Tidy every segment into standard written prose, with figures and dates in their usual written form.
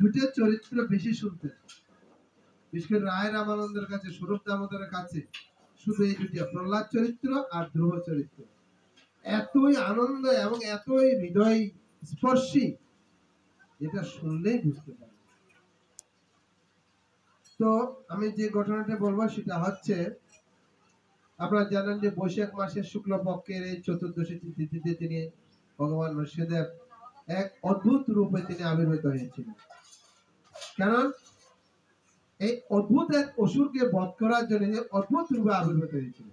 দুটো চরিত্র বেশি শুনতেন, বিশেষ করে রায় রামানন্দের কাছে, স্বরূপ দামোদরের কাছে শুধু এই দুটি, প্রহ্লাদ চরিত্র আর ধ্রুব চরিত্র। এতই আনন্দ এবং এতই হৃদয় স্পর্শী, এটা শুনলেই বুঝতে পারে। তো আমি যে ঘটনাটা বলবো সেটা হচ্ছে, আপনারা জানেন যে বৈশাখ মাসের শুক্লপক্ষের এই চতুর্দশী তিথিতে তিনি ভগবান নরসিংহদেব এক অদ্ভুত রূপে তিনি আবির্ভূত হয়েছিলেন। কারণ এই অদ্ভুত এক অসুরকে বধ করার জন্য অদ্ভুত রূপে আবির্ভূত হয়েছিল।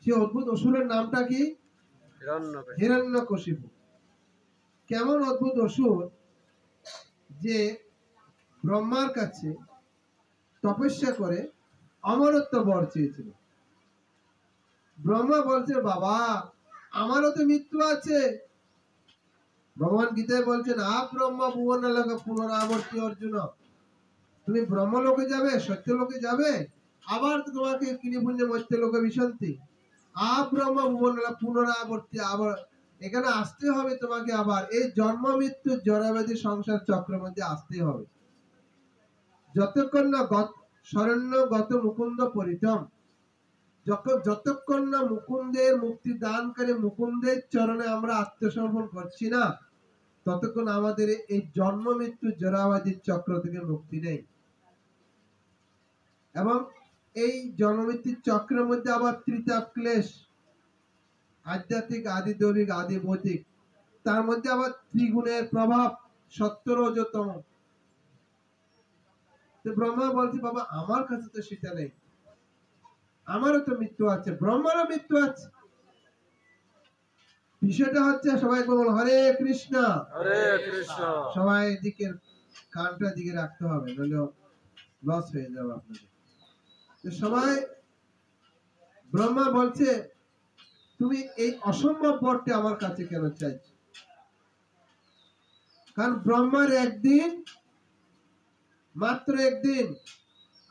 সেই অদ্ভুত অসুরের নামটা কি? হিরণ্যকশিপু। কেমন অদ্ভুত অসুর, যে ব্রহ্মার কাছে তপস্যা করে অমরত্ব বর চেয়েছিল। ব্রহ্মা বলছে, বাবা আমারও তো মৃত্যু আছে। ভগবান গীতায় বলছেন, ব্রহ্মা ভুবন লোকে পুনরাবর্তী অর্জুন, তুমি ব্রহ্মলোকে যাবে, সত্যলোকে যাবে, আবার তো তোমাকে কিনিপুঞ্জ মর্ত্যলোকে বিশান্তি, ব্রহ্মা ভুবন পুনরাবর্তী, আবার এখানে আসতে হবে তোমাকে, আবার এই জন্ম মৃত্যু জরাব্যাধি সংসার চক্রের মধ্যে আসতে হবে। যতক্ষণ না শরণ্য গত মুকুন্দ পরিতম, যতক্ষণ না মুকুন্দের মুক্তি দানকারী মুকুন্দের চরণে আমরা আত্মসমর্পণ করছি না, ততক্ষণ আমাদের এই জন্ম মৃত্যু জরাব্যাধির চক্র থেকে মুক্তি নেই। এবং এই জন্ম মৃত্যুর চক্রের মধ্যে আবার ত্রিতাপ ক্লেশ, আধ্যাত্মিক, আদি দৈবিক, আদি ভৌতিক, তার মধ্যে আবার ত্রিগুণের প্রভাব, সত্য রজতম। ব্রহ্মা বলছে, বাবা আমার কাছে তো সেটা নেই, আমারও তো মৃত্যু আছে, ব্রহ্মারও মৃত্যু আছে। বিষয়টা হচ্ছে, সবাই বল হরে কৃষ্ণ, হরে কৃষ্ণ। সবাই দিকে কানটা দিকে রাখতে হবে, নইলে লস হয়ে যাবে আপনাদের। সবাই, ব্রহ্মা বলছে, তুমি এই অসম্ভব বরটি আমার কাছে কেন চাইছো? কারণ ব্রহ্মার একদিন, মাত্র একদিন,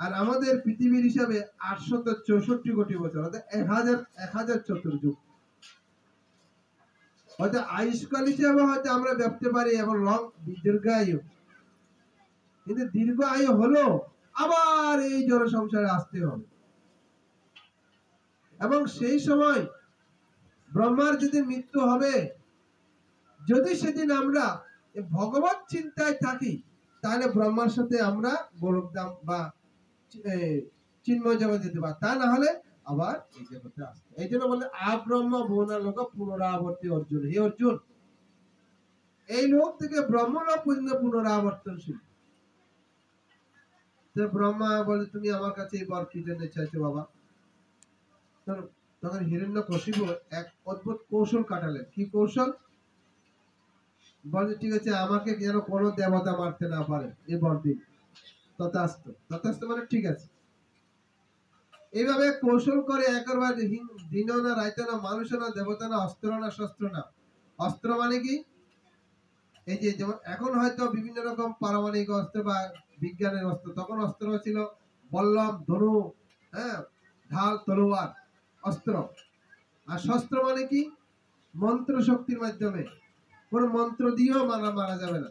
আর আমাদের পৃথিবীর হিসাবে 864 কোটি বছর, অর্থাৎ 1000 চতুর্যুগ। হয়তো আয়ুষ্কাল হিসাবে হয়তো আমরা ভাবতে পারি এবং দীর্ঘায়ু, কিন্তু দীর্ঘ আয়ু হলো আবার এই জড় সংসারে আসতে হবে। এবং সেই সময় ব্রহ্মার যদি মৃত্যু হবে, যদি সেদিন আমরা ভগবত চিন্তায় থাকি, তাহলে ব্রহ্মার সাথে আমরা গোলকধাম বা চিন্ময় জগতে যেতে পারি, তা না হলে আবার এই জগতে আসতে। এই জন্য বলে ব্রহ্ম ভুবনা লোক পুনরাবর্তী অর্জুন। হে অর্জুন, এই লোক থেকে ব্রহ্মলোক পর্যন্ত পুনরাবর্তনশীল। ব্রহ্মা বলে, তুমি আমার কাছে এই বর কি জন্য চাইছো বাবা? তখন হিরণ্যকশিপু এক অদ্ভুত কৌশল কাটালেন। কি কৌশল? বলে, ঠিক আছে, আমাকে যেন কোনো দেবতা মারতে না পারে, এই বর দিন। তথাস্তু। তথাস্তু মানে ঠিক আছে। এইভাবে কৌশল করে একবার দিন না, রাইতে না, মানুষ না, দেবতা না, অস্ত্র না, শস্ত্র না। অস্ত্র মানে কি? এই যে যেমন এখন হয়তো বিভিন্ন রকম পারমাণবিক অস্ত্র বা বিজ্ঞানের অস্ত্র, তখন অস্ত্র ছিল বল্লম, ধনু, ঢাল, তলোয়ার, অস্ত্র। আর শস্ত্র মানে কি? মন্ত্র শক্তির মাধ্যমে, কোন মন্ত্র দিয়েও মারা যাবে না।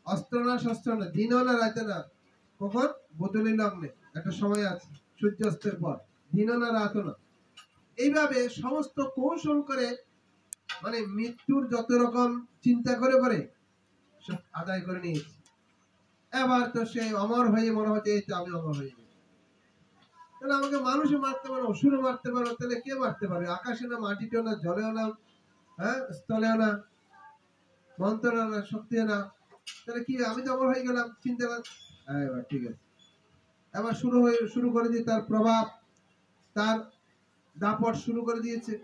অস্ত্র না, শস্ত্র না, দিনও না, রাতে না। কখন? বদলি লগ্নে, একটা সময় আছে সূর্যাস্তের পর, দিনও না, রাতও না। এইভাবে সমস্ত কৌশল করে, মানে মৃত্যুর যত রকম চিন্তা করে করে সব আদায় করে নিয়েছে। এবার তো সে অমর হয়ে মনে হচ্ছে, এই তো আমি অমর হয়ে গেছি। তাহলে আমাকে মানুষও মারতে পারো, অসুরও মারতে পারো, তাহলে কে মারতে পারবে? আকাশে না, মাটিতেও না, জলেও না, স্থলেও না, মন্ত্র না, শক্তিও না, তাহলে কি আমি তো অমর হয়ে গেলাম? চিন্তা কর। এবার ঠিক আছে, এবার শুরু করে দিয়ে তার প্রভাব, তার দাপট শুরু করে দিয়েছে।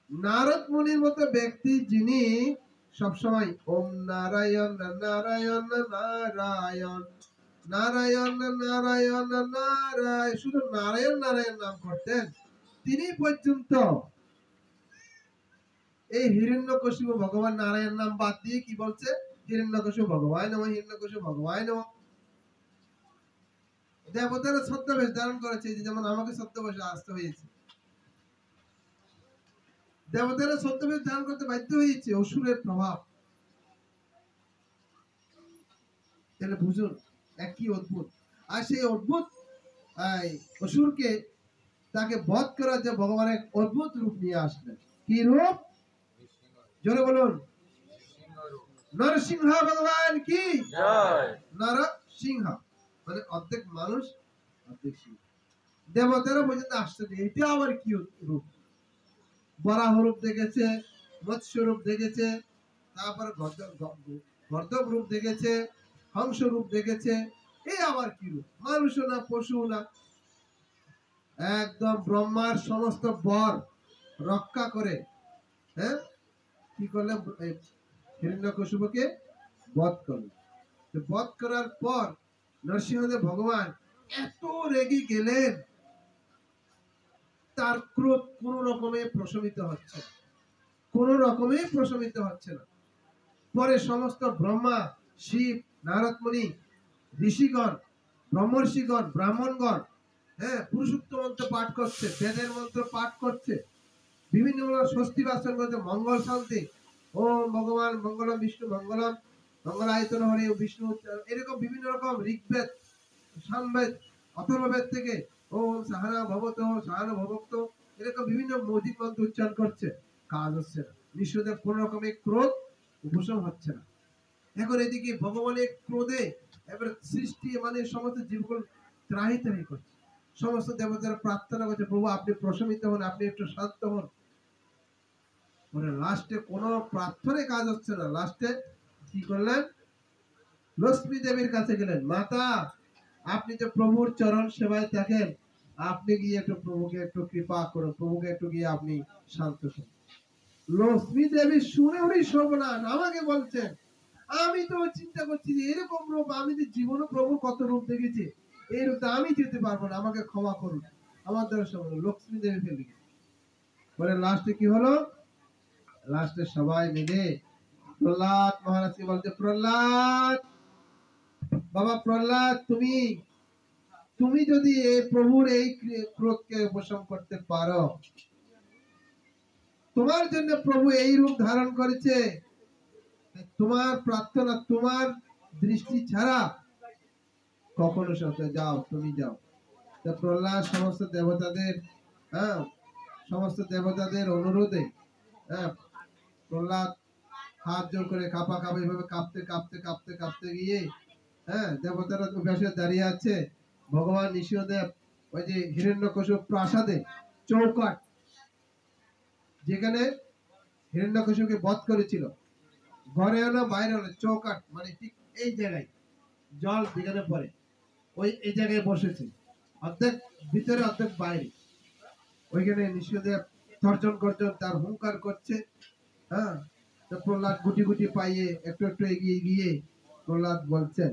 নারদ মুনির মতো ব্যক্তি, যিনি সবসময় ওম নারায়ণ নারায়ণ নারায়ণ নারায়ণ নারায়ণ নারায়ণ, শুধু নারায়ণ নারায়ণ নাম করতেন, তিনি পর্যন্ত এই হিরণ্যকশিপু ভগবান নারায়ণ নাম বাদ দিয়ে কি বলছে? হিরণ্যকশিপু ভগবান নমঃ, হিরণ্যকশিপু ভগবান নমঃ। দেবতারা ছদ্মবেশ ধারণ করেছে, যেমন আমাকে ছদ্মবেশে আসতে হয়েছে। দেবতারা ছদ্মবেশ ধারণ করতে বাধ্য হয়েছে, অসুরের প্রভাব। তাহলে বুঝুন একই অদ্ভুত। আর সেই অদ্ভুত অসুরকে তাকে বধ করার যে ভগবান এক অদ্ভুত রূপ নিয়ে আসলেন। কি রূপ? জোরে বলুন। নরসিংহ ভগবান কি জয়। নরসিংহ মানে অর্ধেক মানুষ অর্ধেক সিংহ। দেবতারা পর্যন্ত আশ্চর্য, এটা আবার কি রূপ? বরাহ রূপ দেখেছে, মৎস্য রূপ দেখেছে, তারপর গর্দভ রূপ দেখেছে, হংস রূপ দেখেছে, এই আবার কি রূপ? মানুষও না, পশু না। একদম ব্রহ্মার সমস্ত বর রক্ষা করে, হ্যাঁ, কি করলেন? হিরণ্যকশিপুকে বধ করলেন। বধ করার পর নরসিংহদেব ভগবান এত রেগে গেলেন, তার ক্রোধ কোন রকমে প্রশমিত হচ্ছে, কোন রকমে প্রশমিত হচ্ছে না। পরে সমস্ত ব্রহ্মা, শিব, নারদ মুনি, ঋষিগণ, ব্রহ্মর্ষিগণ, ব্রাহ্মণগণ, হ্যাঁ, পুরুষোত্তম মন্ত্র পাঠ করছে, বেদের মন্ত্র পাঠ করছে, বিভিন্ন স্বস্তি বাসন করছে, মঙ্গল শান্তি, ওম ভগবান মঙ্গলম বিষ্ণু মঙ্গলম মঙ্গলায়তন হরে বিষ্ণু, এরকম বিভিন্ন রকম ঋগ্বেদ, সামবেদ, অথর্ববেদ থেকে ওম সাহানা ভবত সাহানা ভবক্ত, এরকম বিভিন্ন মৌলিক মন্ত্র উচ্চারণ করছে, কাজ হচ্ছে না। বিষ্ণুদেব কোন রকমের ক্রোধ উপশম হচ্ছে না। এখন এদিকে ভগবানের ক্রোধে এবার সৃষ্টি মানে সমস্ত জীবগুলো ত্রাহি ত্রাহি করছে, সমস্ত দেবতারা প্রার্থনা করছে, প্রভু আপনি প্রশমিত হন, আপনি একটু শান্ত হন। মানে লাস্টে কোনো প্রার্থনায় কাজ হচ্ছে না। লাস্টে কি করলেন? লক্ষ্মী দেবীর কাছে গেলেন, মাতা আপনি তো প্রভুর চরণ সেবায় থাকেন, আপনি গিয়ে একটু প্রভুকে একটু কৃপা করুন, প্রভুকে একটু গিয়ে আপনি শান্ত করুন। লক্ষ্মী দেবী শুনে উনি সর্বনাশ, আমাকে বলছেন, আমি তো চিন্তা করছি যে এরকম রূপ আমি তো জীবনে প্রভু কত রূপ দেখেছি, এই রূপটা আমি যেতে পারবো না, আমাকে ক্ষমা করুন, আমার দ্বারা সম্ভব। লক্ষ্মী দেবী ফেলে গেছে। পরে লাস্টে কি হলো? লাস্টে সবাই মিলে প্রহ্লাদ মহারাজকে বলছে, প্রহ্লাদ বাবা, প্রহ্লাদ তুমি তুমি যদি এই প্রভুর এই ক্রোধকে উপশম করতে পারো, তোমার জন্য প্রভু এই রূপ ধারণ করেছে, তোমার প্রার্থনা, তোমার দৃষ্টি ছাড়া কখনো সত্য, যাও তুমি যাও। তো প্রহ্লাদ সমস্ত দেবতাদের, হ্যাঁ, সমস্ত দেবতাদের অনুরোধে, হ্যাঁ, প্রহ্লাদ হাত জোর করে কাঁপা কাঁপা এইভাবে কাঁপতে কাঁপতে কাঁপতে কাঁপতে গিয়ে, হ্যাঁ, দেবতারা তো বেশে দাঁড়িয়ে আছে। ভগবান নৃসিংহদেব ওই যে হিরণ্যকশিপুর প্রাসাদে চৌকাট, যেখানে হিরণ্যকশিপুকে বধ করেছিল, ঘরে হলো বাইরে হলো চৌকাট, মানে ঠিক এই জায়গায় জল যেখানে পড়ে ওই এই জায়গায় বসেছে, অর্ধেক ভিতরে অর্ধেক বাইরে। ওইখানে নৃসিংহদেব তর্জন গর্জন তার হুঙ্কার করছে, হ্যাঁ। তো প্রহ্লাদ গুটি গুটি পাইয়ে একটু একটু এগিয়ে গিয়ে প্রহ্লাদ বলছেন,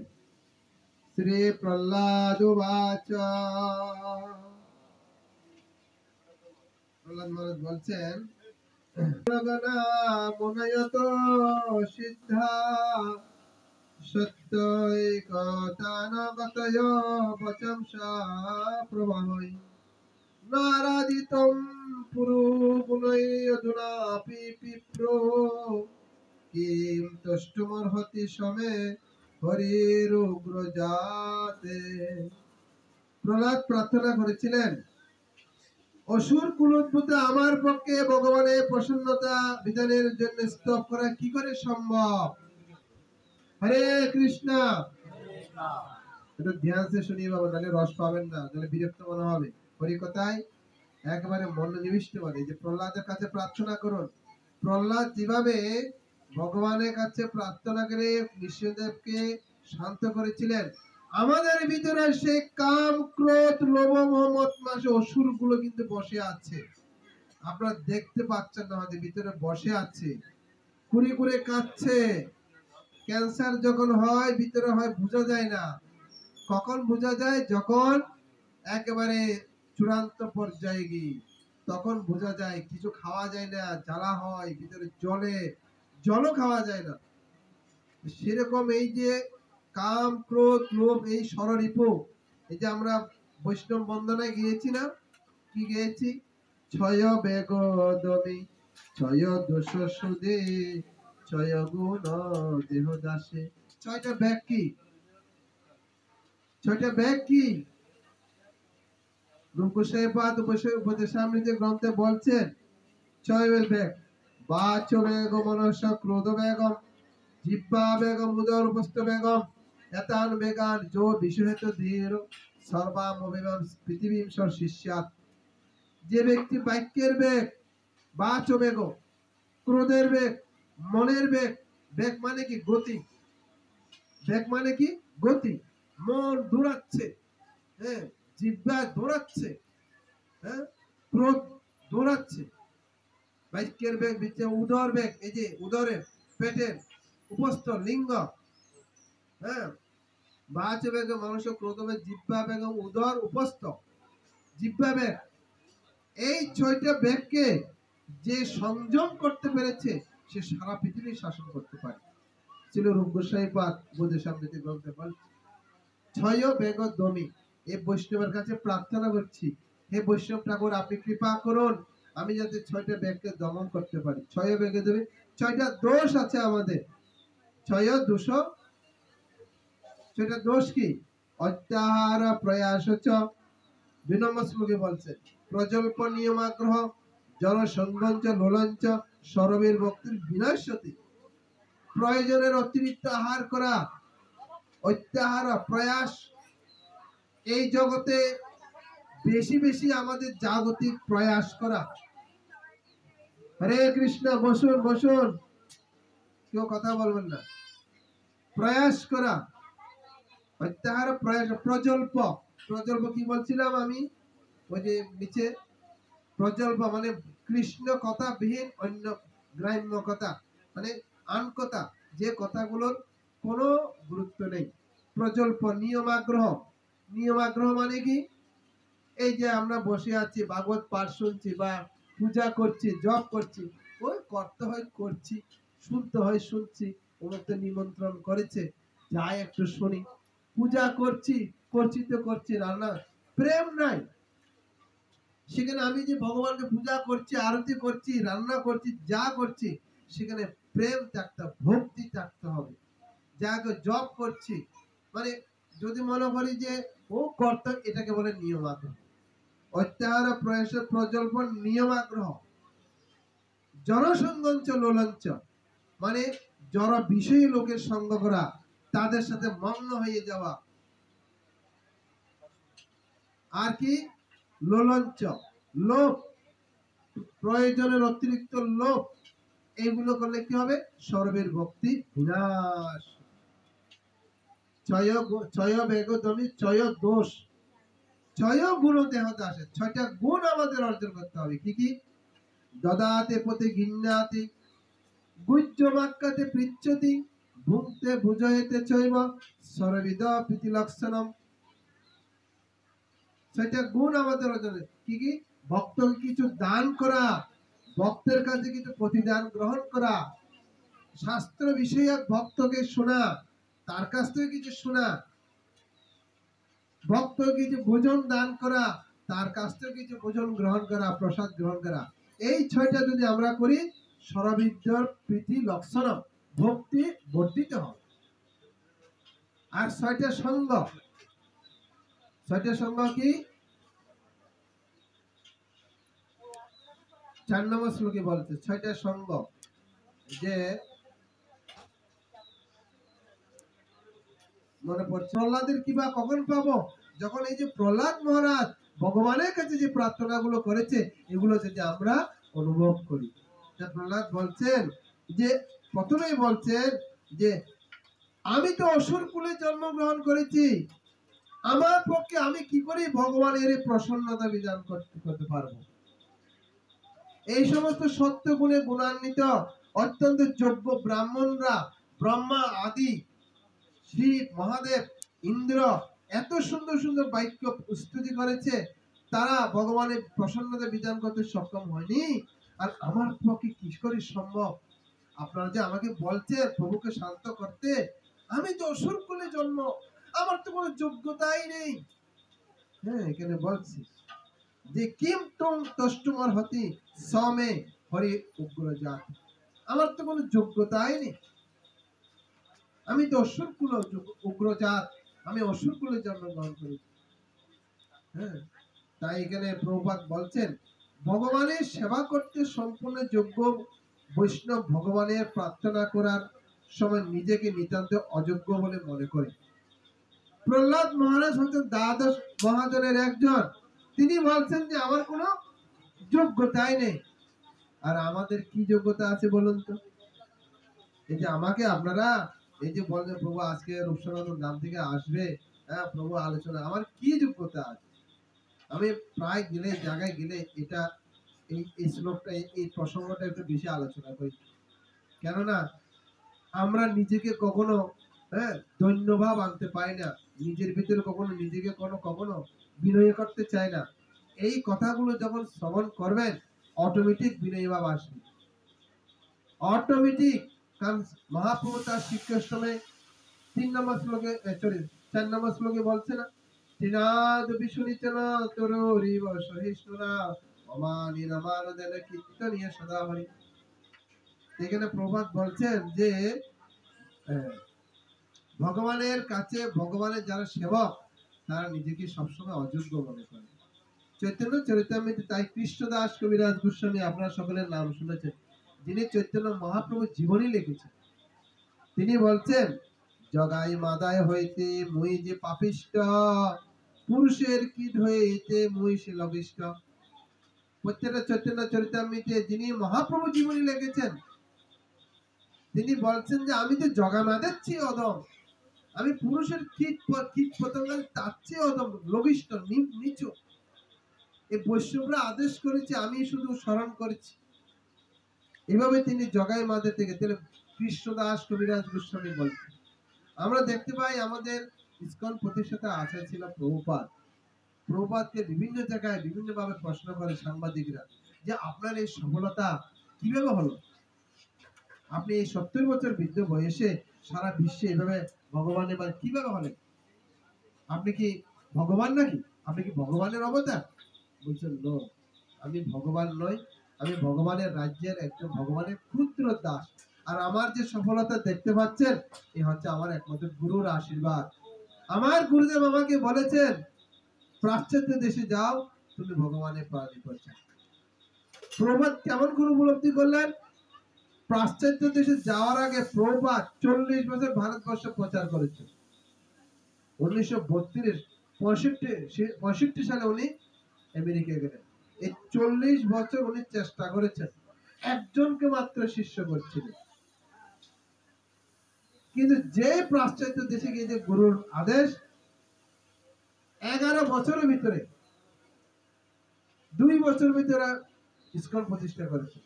শ্রী প্রহ্লাদ উবাচ, প্রহ্লাদ মহারাজ বলছেন, মুনয়ত সিদ্ধা সত্যৈকতানগতয় বচংসা প্রবাহৈ নারাদিতম পুরু গুণৈ অধুনাপি পিপ্রো কিম তুষ্টুমর্হতি সমে হরির উগ্রজাতে। প্রহ্লাদ প্রার্থনা করেছিলেন, অসুর কুলোদ্ভূত আমার পক্ষে ভগবানের প্রসন্নতা বিধানের জন্য স্তব করা কি করে সম্ভব? হরে কৃষ্ণ। এটা ধ্যান সে শুনিয়ে বাবা, নাহলে রস পাবেন না, নাহলে বিরক্ত মনে হবে। হরি কথায় একেবারে মনোনিবিষ্ট হবে। যে প্রহ্লাদের কাছে প্রার্থনা করুন, প্রহ্লাদ যেভাবে ভগবানের কাছে প্রার্থনা করে নৃসিংহদেবকে শান্ত করেছিলেন, আমাদের ভিতরে সে কাম ক্রোধ লোভ মোহ মদ মাংস অসুর গুলো কিন্তু বসে আছে। আপনারা দেখতে পাচ্ছেন না, আমাদের ভিতরে বসে আছে, কুড়ি কুড়ে কাঁদছে। ক্যান্সার যখন হয় ভিতরে হয়, বোঝা যায় না। কখন বোঝা যায়? যখন একেবারে চূড়ান্ত পর্যায়ে গিয়ে তখন বোঝা যায়। কিছু খাওয়া যায় না, জ্বালা হয় ভিতরে, জলও খাওয়া যায় না। সেরকম এই যে কাম ক্রোধ লোভ, এই ষড়রিপু, এই যে আমরা বৈষ্ণব বন্দনায় গিয়েছি না, কি গিয়েছি? ছয় বেগ দমি ছয় দোষ সুদে ছয় গুণ দেহ দাসে। ছয়টা ব্যাগ কি? ছয়টা ব্যাগ কি? রূপসাইপাদ উপদেশামৃত গ্রন্থে বলছেন ছয় ব্যাগ: বাচ বেগম, মনস্য ক্রোধ বেগম, জিহ্বা বেগম, উদর উপস্থ বেগম, এতান বেগান যো বিষহেত ধীর সর্বাম অভিমান পৃথিবীম সর শিষ্যাত। যে ব্যক্তি বাক্যের বেগ, বাচ বেগ, ক্রোধের বেগ, মনের বেগ, বেগ মানে কি? গতি। বেগ মানে কি? গতি। মন দৌড়াচ্ছে, হ্যাঁ, জিহ্বা দৌড়াচ্ছে, হ্যাঁ, ক্রোধ দৌড়াচ্ছে। বাক্যের বেগ, উদর বেগ, এই যে উদরের, পেটের উপস্থ লিঙ্গ, হ্যাঁ, বাচ বেগ, মানুষ ক্রোধ বেগ, জিহ্বা বেগ, উদর উপস্থ, জিহ্বা বেগ। এই ছয়টা বেগকে যে সংযম করতে পেরেছে সে সারা পৃথিবী শাসন করতে পারে। ছিল রূপ গোস্বাইপাদ উপদেশামৃত গ্রন্থে বলছে ছয় বেগ দমি। এই বৈষ্ণবের কাছে প্রার্থনা করছি, হে বৈষ্ণব ঠাকুর, আপনি কৃপা করুন আমি যাতে ছয়টা বেগকে দমন করতে পারি। ছয় বেগে দমি। ছয়টা দোষ আছে আমাদের, ছয় দোষ। ছয়টা দোষ কি? অত্যাহার প্রয়াস, 2 নম্বর শ্লোকে বলছে প্রজল্প নিয়মাগ্রহ, জনসংগঞ্চ লোলঞ্চ, সরবীর ভক্তির বিনাশতি। প্রয়োজনের অতিরিক্ত আহার করা, অত্যাহার প্রয়াস। এই জগতে বেশি বেশি আমাদের জাগতিক প্রয়াস করা। হরে কৃষ্ণ, বসুন বসুন, কেউ কথা বলবেন না। প্রয়াস করা, অত্যাহার প্রয়াস। প্রজল্প, প্রজল্প কি বলছিলাম আমি ওই যে নিচে? প্রজল্প মানে কৃষ্ণ কথা বিহীন অন্য গ্রাম্য কথা, মানে আন কথা, যে কথাগুলোর কোনো গুরুত্ব নেই। প্রজল্প। নিয়মাগ্রহ, নিয়মাগ্রহ মানে কি? এই যে আমরা বসে আছি, ভাগবত পাঠ শুনছি বা পূজা করছি, জপ করছি, ওই করতে হয় করছি, শুনতে হয় শুনছি, অমুক নিমন্ত্রণ করেছে যাই একটু শুনি। পূজা করছি করছি তো করছি, রান্না প্রেম নাই সেখানে। আমি যে ভগবানকে পূজা করছি, আরতি করছি, রান্না করছি, যা করছি, সেখানে প্রেম থাকতে, ভক্তি থাকতে হবে। যাকে জপ করছি, মানে যদি মনে করি যে ও কর্তব্য, এটাকে বলে নিয়ম আগ্রহ। অত্যাহার প্রয়াস প্রজল্প নিয়মাগ্রহ। জনসংগঞ্চ লোলঞ্চ মানে জড় বিষয়ী লোকের সঙ্গ করা, তাদের সাথে মগ্ন হয়ে যাওয়া। আর কি? লোলঞ্চ, লোভ, প্রয়োজনের অতিরিক্ত লোভ। এইগুলো করলে কি হবে? সর্বের ভক্তি বিনাশ। ছয় বেগ দমি, ছয় দোষ, ছয় গুণ দেহতে আসে। ছয়টা গুণ আমাদের অর্জন করতে হবে। কি কি? দদাতে প্রতি ঘৃণাতি, গুহ্য বাক্যাতে পৃচ্ছতি, ভুঙ্ক্তে ভুজয়েতে চৈব, সর্ববিদ প্রীতি লক্ষণম। ছয়টা গুণ আমাদের অর্জন। কি কি? ভক্তকে কিছু দান করা, ভক্তের কাছে কিছু প্রতিদান গ্রহণ করা, শাস্ত্র বিষয়ক ভক্তকে শোনা, তার কাছ থেকে কিছু শোনা, ভক্ত কিছু ভোজন দান করা, তার কাছ থেকে কিছু ভোজন গ্রহণ করা, প্রসাদ গ্রহণ করা। এই ছয়টা যদি আমরা করি, সরবিদ্যর প্রীতি লক্ষণ, ভক্তি বর্ধিত হবে। আর ছয়টা সঙ্গ, ছয়টা সঙ্গ কি? 4 নম্বর শ্লোকে বলছে ছয়টা সঙ্গ। যে মনে পড়ছে প্রহ্লাদের কিবা কখন পাবো? যখন এই যে প্রহ্লাদ মহারাজ ভগবানের কাছে যে প্রার্থনা গুলো করেছে, এগুলো যদি আমরা অনুভব করি। প্রহ্লাদ বলছেন যে, প্রথমেই বলছেন যে আমি তো অসুর কুলে জন্মগ্রহণ করেছি, আমার পক্ষে আমি কি করে ভগবানের প্রসন্নতা বিধান করতে পারবো? এই সমস্ত সত্য গুণে গুণান্বিত অত্যন্ত যোগ্য ব্রাহ্মণরা, ব্রহ্মা আদি, শিব, মহাদেব, ইন্দ্র এত সুন্দর সুন্দর বাক্য স্তুতি করেছে, তারা ভগবানের প্রসন্নতা বিধান করতে সক্ষম হয়নি। আর আমার পক্ষে কি করে সম্ভব? আপনারা যে আমাকে বলছেন প্রভুকে শান্ত করতে, আমি তো অসুর কুলে জন্ম, আমার তো কোনো যোগ্যতাই নেই। হ্যাঁ, এখানে বলছি যে কিম তুম তষ্টুমর হতি সমে হরি উগ্রজাত। আমার তো কোনো যোগ্যতাই নেই, আমি তো অসুর কুল উগ্রজাত। আমি অসুর কুলে জন্মগ্রহণ করেছি। হ্যাঁ, তাই এখানে প্রভুপাদ বলছেন ভগবানের সেবা করতে সম্পূর্ণ যোগ্য বৈষ্ণব ভগবানের প্রার্থনা করার সময় নিজেকে নিতান্ত অযোগ্য বলে মনে করে। প্রহ্লাদ মহারাজ হচ্ছেন দ্বাদশ মহাজনের একজন। তিনি বলছেন যে আমার কোনো যোগ্যতাই নেই। আর আমাদের কি যোগ্যতা আছে বলুন তো? এই যে আমাকে আপনারা এই যে বলেন প্রভু আজকে রূপসনাতন ধাম থেকে আসবে, হ্যাঁ প্রভু আলোচনা, আমার কি যোগ্যতা আছে? আমি প্রায় গেলে জায়গায় গেলে এটা এই শ্লোকটা এই প্রসঙ্গটা একটু বেশি আলোচনা করি। কেননা আমরা নিজেকে কখনো ধন্যভাব আনতে পারি না, নিজের ভিতরে কখনো নিজেকে কখনো বিনয় করতে চাই না। এই কথাগুলো যখন শ্রবণ করবেন অটোমেটিক বিনয় ভাব আসবে, অটোমেটিক। কারণ মহাপ্রভু তার শিক্ষাশ্রমে 3 নম্বর শ্লোকে 4 নম্বর শ্লোকে বলছে না, ত্রিনাদ বিশুনিচন তরুরিব সহিষ্ণুরা অমানি রমানদেন কীর্তনীয় সদা হরি। এখানে প্রভাত বলছেন যে ভগবানের কাছে ভগবানের যারা সেবক তারা নিজেকে সবসময় অযোগ্য মনে করে। চৈতন্য চরিতামৃতে তাই কৃষ্ণদাস কবিরাজ গোস্বামী আপনারা সকলের নাম শুনেছেন, যিনি চৈতন্য মহাপ্রভু জীবনী লিখেছেন। তিনি বলছেন জগাই মাদায় হইতে মুই যে পাপিষ্ট, পুরুষের কীট হইতে মুই সে লবিষ্ট। প্রত্যেকটা চৈতন্য চরিতামৃতে যিনি মহাপ্রভু জীবনী লিখেছেন তিনি বলছেন যে আমি তো জগামাদের চেয়ে অদম, আমি পুরুষের কীট পতঙ্গ তার চেয়ে অদম, লবিষ্ট, নিচু। এই বৈষ্ণবরা আদেশ করেছে, আমি শুধু স্মরণ করেছি। এভাবে তিনি জগাই মাদে থেকে তিনি কৃষ্ণদাস কবিরাজ গোস্বামী বলছেন। আমরা দেখতে পাই আমাদের ইসকন প্রতিষ্ঠাতা আচার্য ছিল প্রভুপাদ। প্রভুপাদকে বিভিন্ন জায়গায় বিভিন্ন ভাবে প্রশ্ন করে সাংবাদিকরা যে আপনার এই সফলতা কিভাবে হলো? আপনি এই 70 বছর বৃদ্ধ বয়সে সারা বিশ্বে এভাবে ভগবানের কিভাবে হলেন? আপনি কি ভগবান নাকি? আপনি কি ভগবানের অবতার? বলছেন নো, আমি ভগবান নই, আমি ভগবানের রাজ্যের একজন ভগবানের ক্ষুদ্র দাস। আর আমার যে সফলতা দেখতে পাচ্ছেন এ হচ্ছে আমার একমাত্র গুরুর আশীর্বাদ। আমার গুরুদেব আমাকে বলেছেন পাশ্চাত্য দেশে যাও, তুমি ভগবানের প্রাণী করছো। প্রভুপাদ কেমন গুরু উপলব্ধি করলেন? পাশ্চাত্য দেশে যাওয়ার আগে প্রভুপাদ 40 বছর ভারতবর্ষ প্রচার করেছেন। 1965 সালে উনি আমেরিকা গেলেন। এই 40 বছর উনি চেষ্টা করেছেন, একজনকে মাত্র শিষ্য করছিলেন। কিন্তু যে পাশ্চাত্য দেশে গিয়ে যে গুরুর আদেশ, 11 বছরের ভিতরে 2 বছর ভিতরে ইসকন প্রতিষ্ঠা করেছে।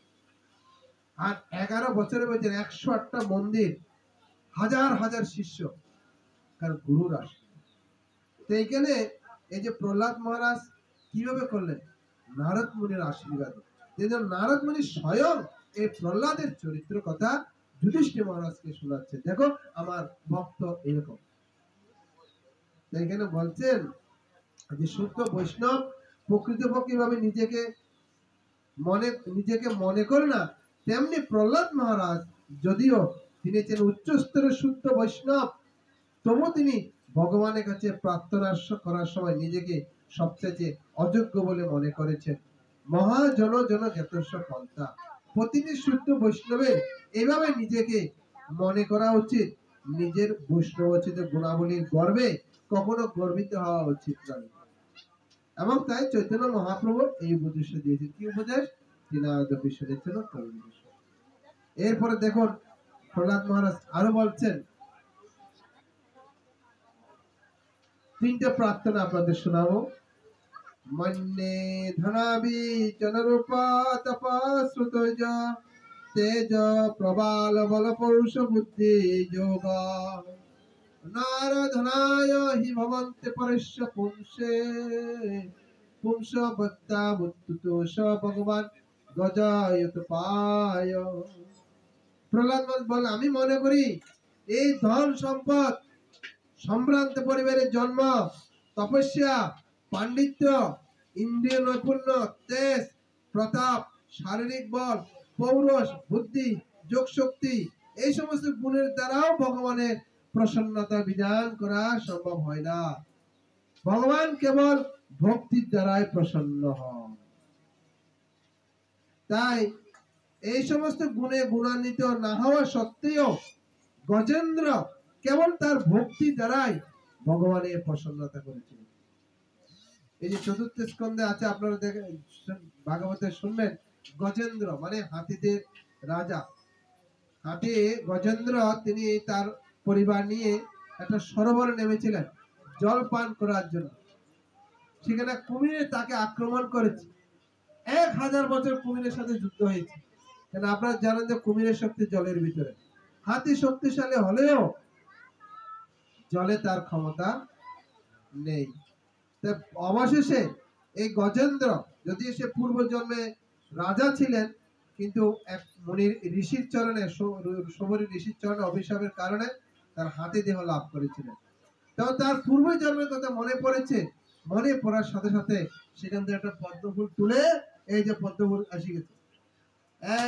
আর 11 বছরের ভিতরে 108টা মন্দির, হাজার হাজার শিষ্য, কারণ গুরুর আশীর্বাদ। তো এইখানে এই যে প্রহ্লাদ মহারাজ কিভাবে করলেন? নারদ মুনির আশীর্বাদ। নারদ মুনি স্বয়ং এই প্রহ্লাদের চরিত্র কথা যুধিষ্ঠির মহারাজকে শোনাচ্ছে, দেখো আমার ভক্ত এরকম। এখানে বলছেন যে শুদ্ধ বৈষ্ণব প্রকৃতপক্ষে ভাবে নিজেকে মনে করে না, তেমনি প্রহ্লাদ মহারাজ যদিও তিনি ছিলেন উচ্চ স্তরের শুদ্ধ বৈষ্ণব, তবু তিনি ভগবানের কাছে প্রার্থনা করার সময় নিজেকে সবচেয়ে অযোগ্য বলে মনে করেছেন। মহাজন জন জ্ঞাতস্য পন্থা। প্রতিটি শুদ্ধ বৈষ্ণবের এভাবে নিজেকে মনে করা উচিত, নিজের বৈষ্ণবোচিত গুণাবলীর গর্বে কখনো গর্বিত হওয়া উচিত নয়। এবং তাই চৈতন্য মহাপ্রভু এই উপদেশ দিয়েছেন। কি উপদেশ? ত্রিনাদ বিশ্বনিচ্ছন তরুণ। এরপরে দেখুন প্রহ্লাদ মহারাজ আরো বলছেন, 3টে প্রার্থনা আপনাদের শোনাবো। মন্যে ধনাবি জনরূপা তপশ্রুতজ তেজ প্রবাল বল পৌরুষ বুদ্ধি যোগ নারধনায় হি ভবন্তে পরস্য পুংসে পুংস ভক্তা মুত্তুতোষ ভগবান গজায়ত পায়। প্রহ্লাদ বল আমি মনে করি এই ধন সম্পদ, সম্ভ্রান্ত পরিবারের জন্ম, তপস্যা, পাণ্ডিত্য, ইন্দ্রিয় নৈপুণ্য, তেজ, প্রতাপ, শারীরিক বল, পৌরষ, বুদ্ধি, যোগ শক্তি, এই সমস্ত গুণের দ্বারাও ভগবানের প্রসন্নতা বিধান করা সম্ভব হয় না। ভগবান কেবল ভক্তির দ্বারাই প্রসন্ন হন। তাই এই সমস্ত গুণে গুণান্বিত না হওয়া সত্ত্বেও গজেন্দ্র কেবল তার ভক্তি দ্বারাই ভগবানের প্রসন্নতা করেছিল। এই যে চতুর্থ স্কন্ধে আছে, আপনারা দেখেন ভাগবতে শুনবেন, গজেন্দ্র মানে হাতিদের রাজা। হাতি গজেন্দ্র তিনি তার পরিবার নিয়ে একটা সরোবরে নেমেছিলেন জল পান করার জন্য। সেখানে কুমিরে তাকে আক্রমণ করেছে। 1000 বছর কুমিরের সাথে যুদ্ধ হয়েছে। কেন আপনারা জানেন যে কুমিরের শক্তি জলের ভিতরে, হাতি শক্তিশালী হলেও জলে তার ক্ষমতা নেই। অবশেষে এই গজেন্দ্র, যদি সে পূর্ব জন্মে রাজা ছিলেন, কিন্তু এক মুনির ঋষির চরণে, শবরী ঋষির চরণে অভিশাপের কারণে তার হাতি দেহ লাভ করেছিলেন। তো তার পূর্ব জন্মের কথা মনে পড়েছে। মনে পড়ার সাথে সাথে সেখান থেকে একটা পদ্মফুল তুলে, এই যে পদ্মফুল আসি গেছে,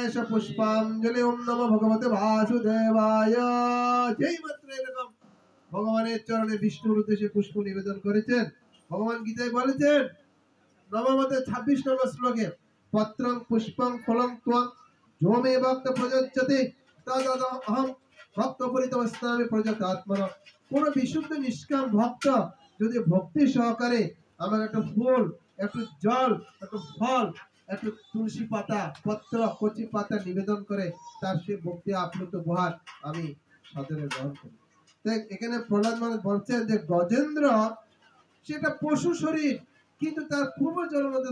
এসব পুষ্পাঞ্জলি ওম নমঃ ভগবতে বাসুদেবায়। যেই মাত্র এরকম ভগবানের চরণে বিষ্ণুর উদ্দেশ্যে পুষ্প নিবেদন করেছেন, ভগবান গীতায় বলেছেন নবমতে 26 নম্বর শ্লোকে, পত্রং পুষ্পং ফলং ত্বং যো মে ভক্ত প্রযচ্যতে তদহং ভক্ত পরিতমস্নামি প্রযতাত্মন। কোন বিশুদ্ধ নিষ্কাম ভক্ত যদি ভক্তি সহকারে আমাকে একটা ফুল, একটু জল, একটু ফল, একটু তুলসী পাতা, পত্র, কচি পাতা নিবেদন করে, তার সে ভক্তি আপ্লুত উপহার আমি সাদরে গ্রহণ করি। তাই এখানে প্রহ্লাদ মহারাজ বলছেন যে গজেন্দ্র সেটা পশু শরীর, কিন্তু তার পূর্ব জন্মতে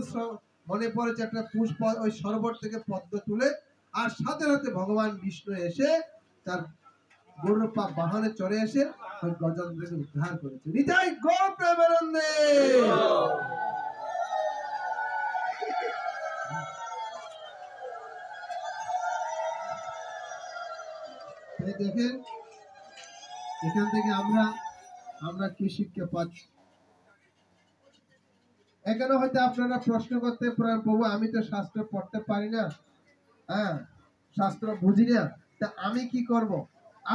মনে পড়েছে একটা পুষ্প, ওই সরোবর থেকে পদ্ম তুলে, আর সাথে সাথে ভগবান বিষ্ণু এসে তার গরুর পা বাহনে চড়ে এসে ওই গজেন্দ্রকে উদ্ধার করেছে। নিতাই গৌর প্রেমানন্দে। দেখেন এখান থেকে আমরা কি শিক্ষা পাচ্ছি। এখানে হয়তো আপনারা প্রশ্ন করতে পারেন, প্রভু আমি তো শাস্ত্র পড়তে পারি না, হ্যাঁ শাস্ত্র বুঝি না, তা আমি কি করব?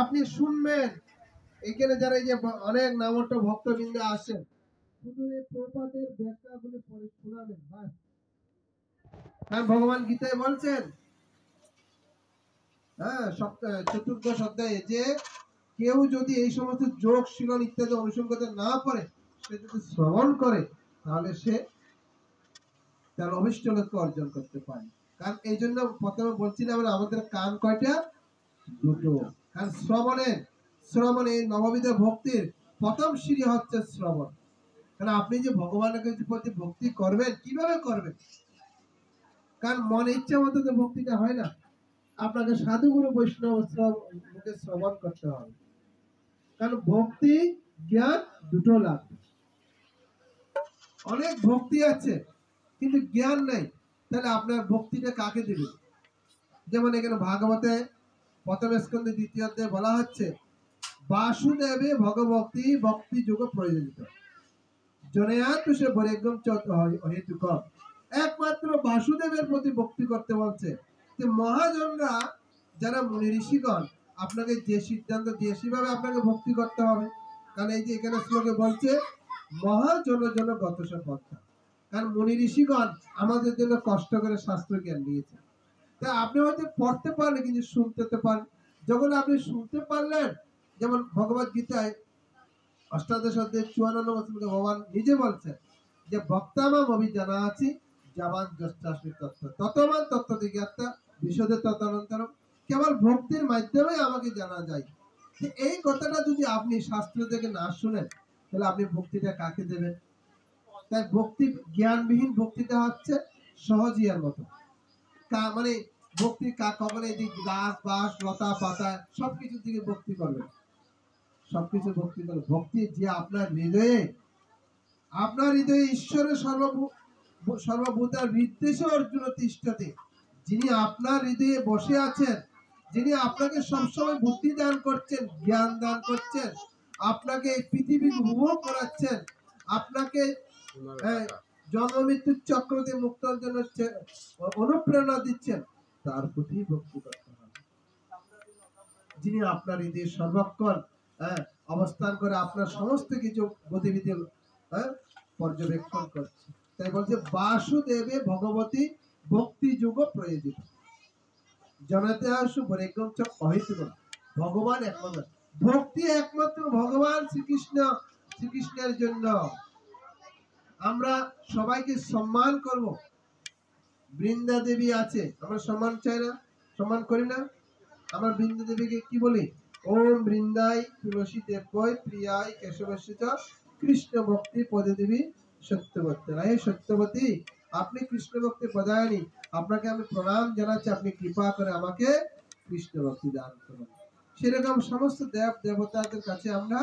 আপনি শুনবেন, এখানে যারা এই যে অনেক নামঠ ভক্তবৃন্দ আছেন, শুধু এই প্রপাতের ব্যাখ্যাগুলি পড়ে শোনাবেন বাস। কারণ ভগবান গীতায় বলছেন, হ্যাঁ চতুর্দশ অধ্যায়ে, যে কেউ যদি এই সমস্ত যোগ শীলন ইত্যাদি অনুসরণ করতে না পারে, সে যদি শ্রবণ করে, তাহলে সে তার অভিষ্ট লক্ষ্য অর্জন করতে পারে। কারণ এই জন্য প্রথমে বলছিলাম আমাদের কান কয়টা? দুটো। কারণ শ্রবণে নববিধ ভক্তির প্রথম সিঁড়ি হচ্ছে শ্রবণ। কারণ আপনি যে ভগবানের প্রতি ভক্তি করবেন, কিভাবে করবেন? কারণ মনে ইচ্ছা মতো তো ভক্তিটা হয় না, আপনাকে সাধুগুরু বৈষ্ণব মুখে শ্রবণ করতে হবে। কারণ ভক্তি জ্ঞান দুটো লাগবে। অনেক ভক্তি আছে কিন্তু জ্ঞান নেই, তাহলে আপনার ভক্তিটা কাকে দিবে? যেমন এখানে ভাগবতে প্রথম স্কন্ধে দ্বিতীয় অধ্যায়ে বলা হচ্ছে, বাসুদেবে ভগভক্তি ভক্তি যোগ প্রয়োজিত জনয়াত সে বরেগম হেতু কর। একমাত্র বাসুদেবের প্রতি ভক্তি করতে বলছে। যে মহাজনরা যারা মুনি ঋষিগণ আপনাকে যে সিদ্ধান্ত দিয়ে সেভাবে আপনাকে ভক্তি করতে হবে। কারণ এই যে এখানে শ্লোকে বলছে মহাজন জন গত পথা। কারণ মুনি ঋষিগণ আমাদের জন্য কষ্ট করে শাস্ত্র জ্ঞান দিয়েছে। তা আপনি হয়তো পড়তে পারেন কিন্তু শুনতে তো পারেন। যখন আপনি শুনতে পারলেন, যেমন ভগবত গীতায় অষ্টাদশ অধ্যায় 54 নম্বর শ্লোকে ভগবান নিজে বলছেন যে ভক্তামাম অভিজানা আছি জাবান যষ্টাস্মি তত্ত্ব ততমান তত্ত্ব দিজ্ঞাতা বিশদে তদনন্তরম। কেবল ভক্তির মাধ্যমে আমাকে জানা যায়। এই কথাটা যদি আপনি শাস্ত্র থেকে না শুনেন, তাহলে আপনি ভক্তিটা কাকে দেবেন? তাই ভক্তি, জ্ঞানবিহীন ভক্তিটা হচ্ছে সহজিয়ার মতো। মানে ভক্তি কখনো এই গাছ বাস লতা পাতা সবকিছু থেকে ভক্তি করবেন, সবকিছু ভক্তি করবেন। ভক্তি যে আপনার হৃদয়ে ঈশ্বরের সর্বভূতার হৃদ্দেশে অর্জুন তিষ্ঠতে, যিনি আপনার হৃদয়ে বসে আছেন, যিনি আপনাকে সবসময় বুদ্ধি দান করছেন, জ্ঞান দান করছেন, আপনাকে এই পৃথিবী উপভোগ করাচ্ছেন, আপনাকে জন্ম মৃত্যুর চক্র থেকে মুক্তর জন্য অনুপ্রেরণা দিচ্ছেন, তার প্রতি ভক্তি করতে হবে। যিনি আপনার হৃদয়ে সর্বক্ষণ হ্যাঁ অবস্থান করে আপনার সমস্ত কিছু গতিবিধি হ্যাঁ পর্যবেক্ষণ করছে। তাই বলছে বাসুদেবে ভগবতী ভক্তি যুগ প্রয়োজিত জনতে আসু বরেগম চ অহিতুক ভগবান একমাত্র ভক্তি একমাত্র ভগবান শ্রীকৃষ্ণের জন্য। আমরা সবাইকে সম্মান করব। বৃন্দা দেবী আছে, আমরা সম্মান চাই না, সম্মান করি না? আমরা বৃন্দা দেবীকে কি বলি? ওম বৃন্দাই তুলসী দেবৈ প্রিয়াই কেশবস্য কৃষ্ণ ভক্তি পদে দেবী সত্যবতী। হে সত্যবতী, আপনি কৃষ্ণ ভক্তি পদায়নি, আপনাকে আমি প্রণাম জানাচ্ছি, আপনি কৃপা করে আমাকে কৃষ্ণ ভক্তি দান করুন। সেরকম সমস্ত দেব দেবতাদের কাছে আমরা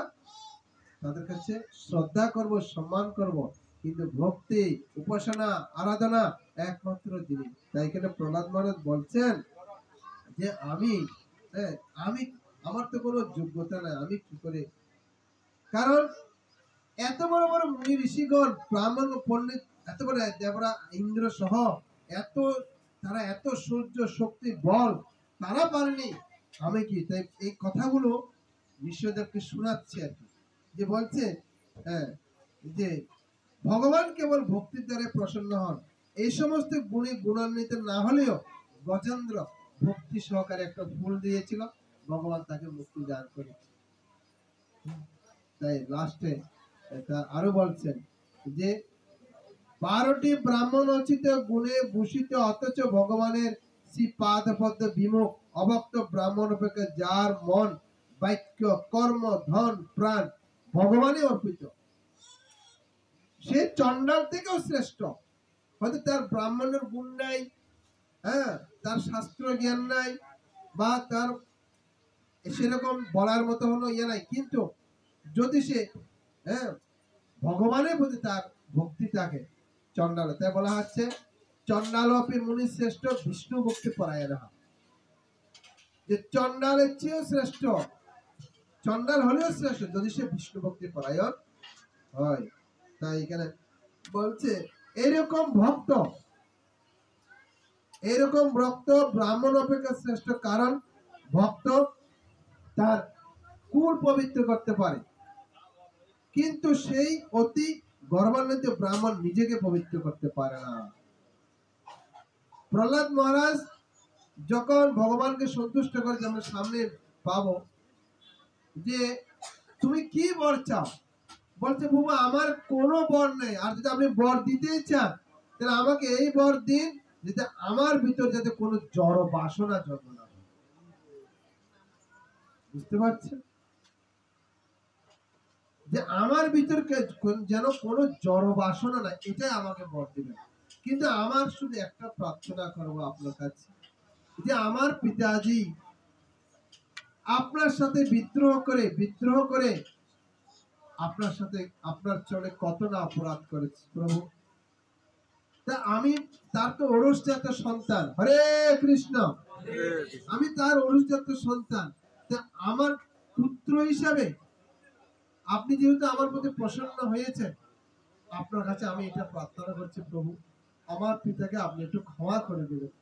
তাদের কাছে শ্রদ্ধা করব, সম্মান করব, কিন্তু ভক্তি উপাসনা আরাধনা একমাত্র জিনিস। তাই এখানে প্রহ্লাদ মহারাজ বলছেন যে আমি আমি আমার তো কোনো যোগ্যতা নাই, আমি কি করে, কারণ এত বড় বড় মুনি ঋষিগণ ব্রাহ্মণ পণ্ডিত এত বড় দেবরা ইন্দ্র সহ এত তারা এত সূর্য শক্তি বল তারা পারেনি, আমি কি? তাই এই কথাগুলো বিশ্বদেবকে শোনাচ্ছে আর কি, যে বলছে হ্যাঁ যে ভগবান কেবল ভক্তির দ্বারা প্রসন্ন হন। এই সমস্ত গুণে গুণান্বিত না হলেও গজেন্দ্র ভক্তি সহকারে একটা ফুল দিয়েছিল, ভগবান তাকে মুক্তি দান করেছে। তাই লাস্টে আরো বলছেন যে 12টি ব্রাহ্মণ অচিত গুণে ভূষিত অথচ ভগবানের শ্রী পাদ পদ্ম বিমুখ অভক্ত ব্রাহ্মণ অপেক্ষা যার মন বাক্য কর্ম ধন প্রাণ ভগবানে অর্পিত, সে চন্ডাল থেকেও শ্রেষ্ঠ। হয়তো তার ব্রাহ্মণের গুণ নাই, হ্যাঁ তার শাস্ত্র জ্ঞান নাই, বা তার সেরকম বলার মতো হলো ইয়ে নাই, কিন্তু যদি সে হ্যাঁ ভগবানের প্রতি তার ভক্তি থাকে, চন্ডাল, তাই বলা হচ্ছে চন্ডাল অপি মুনি শ্রেষ্ঠ বিষ্ণু ভক্তি পরায়ণ, যে চন্ডালের চেয়েও শ্রেষ্ঠ, চন্ডাল হলেও শ্রেষ্ঠ যদি সে বিষ্ণু ভক্তি পরায়ণ হয়। তাই এখানে বলছে এরকম ভক্ত ব্রাহ্মণ অপেক্ষা শ্রেষ্ঠ, কারণ ভক্ত তার কুল পবিত্র করতে পারে, কিন্তু সেই অতি গর্বান্বিত ব্রাহ্মণ নিজেকে পবিত্র করতে পারে না। প্রহ্লাদ মহারাজ যখন ভগবানকে সন্তুষ্ট করে, আমরা সামনে পাবো যে তুমি কি বর চাও, বলছে প্রভু আমার কোনো বর নেই, আর যদি আপনি বর দিতেই চান তাহলে আমাকে এই বর দিন যাতে আমার ভিতর যাতে কোনো জড় বাসনা জন্ম না হয়। বুঝতে পারছেন? যে আমার ভিতরকে যেন কোনো জড় বাসনা না, এটাই আমাকে বর দিবেন। কিন্তু আমার শুধু একটা প্রার্থনা করবো আপনার কাছে, যে আমার পিতাজি আপনার সাথে বিদ্রোহ করে আপনার সাথে আপনার চলে কত না অপরাধ করেছি প্রভু, তা আমি তার তো অরুষজাত সন্তান, হরে কৃষ্ণ, আমি তার অরুষজাত সন্তান, তা আমার পুত্র হিসাবে আপনি যেহেতু আমার প্রতি প্রসন্ন হয়েছেন, আপনার কাছে আমি এটা প্রার্থনা করছি প্রভু, আমার পিতাকে আপনি একটু ক্ষমা করে দেবেন।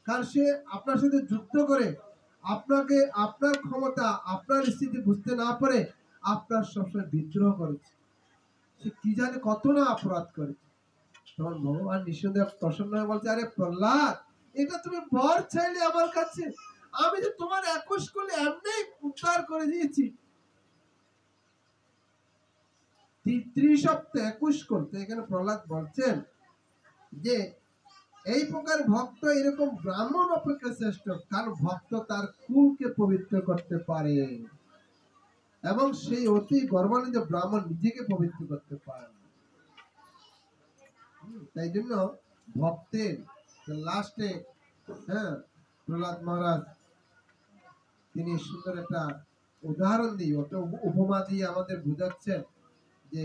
কারণ সে আপনার সাথে যুদ্ধ করে আপনাকে আপনার ক্ষমতা আপনার স্থিতি বুঝতে না পারে আপনার সবসময় বিদ্রোহ করেছে, সে কি জানে কত না অপরাধ করেছে। তখন ভগবান নিঃসন্দেহ প্রসন্ন হয়ে বলছে, আরে প্রহ্লাদ, এটা তুমি বর চাইলে আমার কাছে, আমি যে তোমার 21 কোলে এমনি উদ্ধার করে দিয়েছি। 21 করতে এখানে প্রহ্লাদ বলছেন যে এই প্রকার ভক্ত এরকম ব্রাহ্মণ অপেক্ষা শ্রেষ্ঠ, কারণ ভক্ত তার কুলকে পবিত্র করতে পারে, এবং সেই অতি গর্বান্বিত ব্রাহ্মণ নিজেকে পবিত্র করতে পারে। তাই জন্য ভক্তের লাস্টে প্রহ্লাদ মহারাজ তিনি সুন্দর একটা উদাহরণ দিয়ে, ওটা উপমা দিয়ে আমাদের বুঝাচ্ছেন যে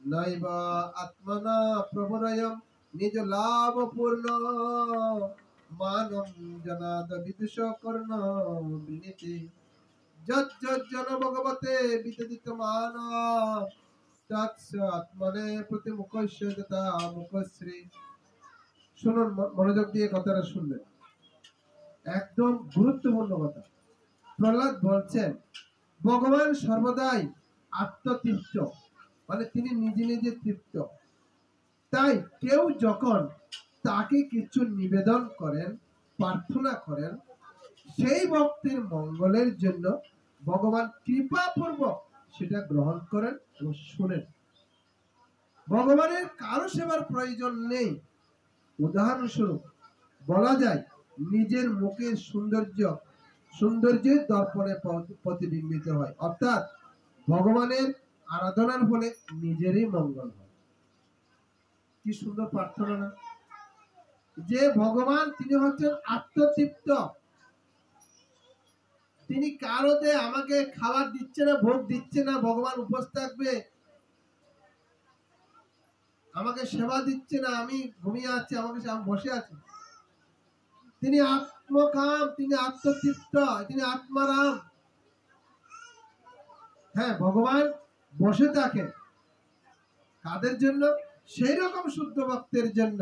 নৈবা আত্মনা প্রবরয়ম নিজ লাভ পূর্ণ মানম জনাদ বিদুষ কর্ণ বিনীতি যৎ যৎ জন ভগবতে বিতদিত মান তৎস আত্মনে প্রতি মুখস্য যথা মুখশ্রী। শুনুন, মনোযোগ দিয়ে কথাটা শুনবেন, একদম গুরুত্বপূর্ণ কথা। প্রহ্লাদ বলছেন ভগবান সর্বদাই আত্মতৃপ্ত, মানে তিনি নিজে নিজে তৃপ্ত। তাই কেউ যখন তাকে কিছু নিবেদন করেন, প্রার্থনা করেন, সেই ভক্তের মঙ্গলের জন্য ভগবান কৃপাপূর্বক সেটা গ্রহণ করেন এবং শুনেন। ভগবানের কারো সেবার প্রয়োজন নেই। উদাহরণস্বরূপ বলা যায়, নিজের মুখের সৌন্দর্যের দর্পণে প্রতিবিম্বিত হয়, অর্থাৎ ভগবানের আরাধনার ফলে নিজেরই মঙ্গল হয়। কি সুন্দর প্রার্থনা না? যে ভগবান তিনি হচ্ছেন আত্মতৃপ্ত, তিনি কারোতে আমাকে খাবার দিচ্ছে না, ভোগ দিচ্ছে না, ভগবান উপোস থাকবে, আমাকে সেবা দিচ্ছে না, আমি ঘুমিয়ে আছি, আমাকে বসে আছি। তিনি আত্মকাম, তিনি আত্মতৃপ্ত, তিনি আত্মারাম। হ্যাঁ, ভগবান বসে থাকেন কাদের জন্য? সেই রকম শুদ্ধ ভক্তের জন্য।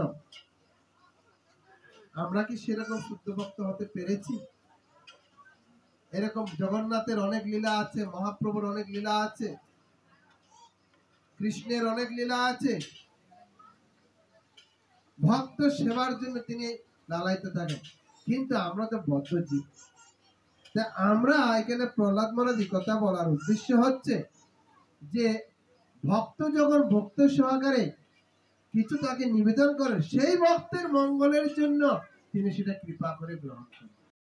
আমরা কি সেরকম শুদ্ধ ভক্ত হতে পেরেছি? এরকম জগন্নাথের অনেক লীলা আছে, মহাপ্রভুর অনেক লীলা আছে, কৃষ্ণের অনেক লীলা আছে। ভক্ত সেবার জন্য তিনি লালায়িত থাকেন, কিন্তু আমরা তো বদ্ধ জীব। আমরা এখানে প্রহ্লাদ মহারাজ কথা বলার উদ্দেশ্য হচ্ছে যে ভক্ত যখন ভক্ত সহকারে কিছু তাকে নিবেদন করেন, সেই ভক্তের মঙ্গলের জন্য তিনি সেটা কৃপা করে গ্রহণ করেন।